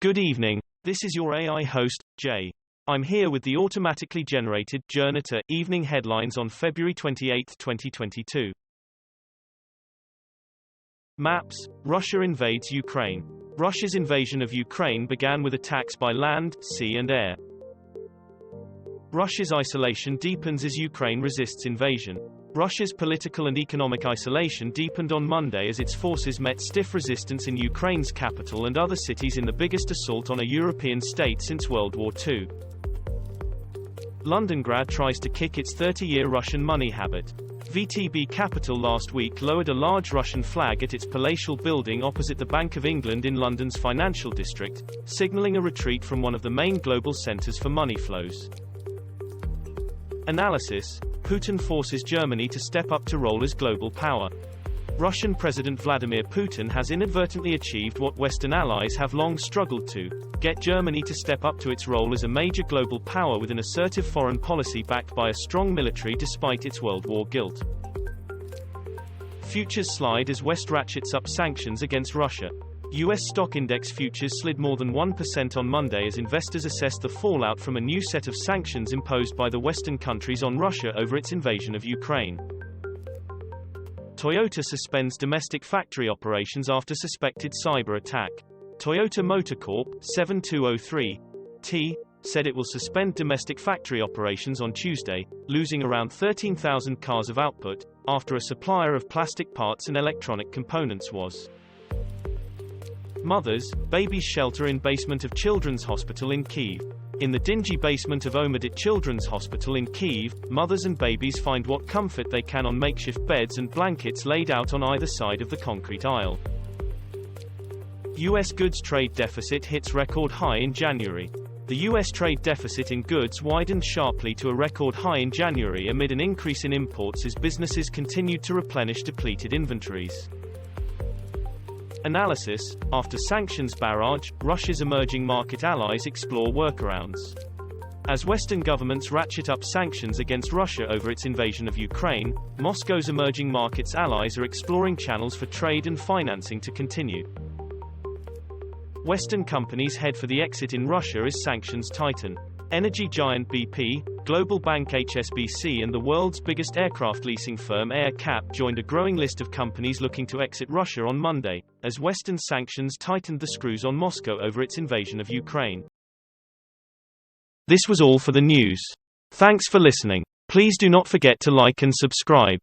Good evening, this is your AI host, Jay. I'm here with the automatically generated Journato evening headlines on February 28, 2022. Maps. Russia invades Ukraine. Russia's invasion of Ukraine began with attacks by land, sea and air. Russia's isolation deepens as Ukraine resists invasion. Russia's political and economic isolation deepened on Monday as its forces met stiff resistance in Ukraine's capital and other cities in the biggest assault on a European state since World War II. Londongrad tries to kick its 30-year Russian money habit. VTB Capital last week lowered a large Russian flag at its palatial building opposite the Bank of England in London's financial district, signaling a retreat from one of the main global centres for money flows. Analysis. Putin forces Germany to step up to role as global power. Russian President Vladimir Putin has inadvertently achieved what Western allies have long struggled to: get Germany to step up to its role as a major global power with an assertive foreign policy backed by a strong military despite its World War guilt. Futures slide as West ratchets up sanctions against Russia. U.S. stock index futures slid more than 1% on Monday as investors assessed the fallout from a new set of sanctions imposed by the Western countries on Russia over its invasion of Ukraine. Toyota suspends domestic factory operations after suspected cyber attack. Toyota Motor Corp. 7203T said it will suspend domestic factory operations on Tuesday, losing around 13,000 cars of output, after a supplier of plastic parts and electronic components was. Mothers, babies shelter in basement of Children's Hospital in Kyiv. In the dingy basement of Omadit Children's Hospital in Kyiv, mothers and babies find what comfort they can on makeshift beds and blankets laid out on either side of the concrete aisle. U.S. goods trade deficit hits record high in January. The U.S. trade deficit in goods widened sharply to a record high in January amid an increase in imports as businesses continued to replenish depleted inventories. Analysis. After sanctions barrage, Russia's emerging market allies explore workarounds. As Western governments ratchet up sanctions against Russia over its invasion of Ukraine, Moscow's emerging markets allies are exploring channels for trade and financing to continue. Western companies head for the exit in Russia as sanctions tighten. Energy giant BP, global bank HSBC and the world's biggest aircraft leasing firm AerCap joined a growing list of companies looking to exit Russia on Monday, as Western sanctions tightened the screws on Moscow over its invasion of Ukraine. This was all for the news. Thanks for listening. Please do not forget to like and subscribe.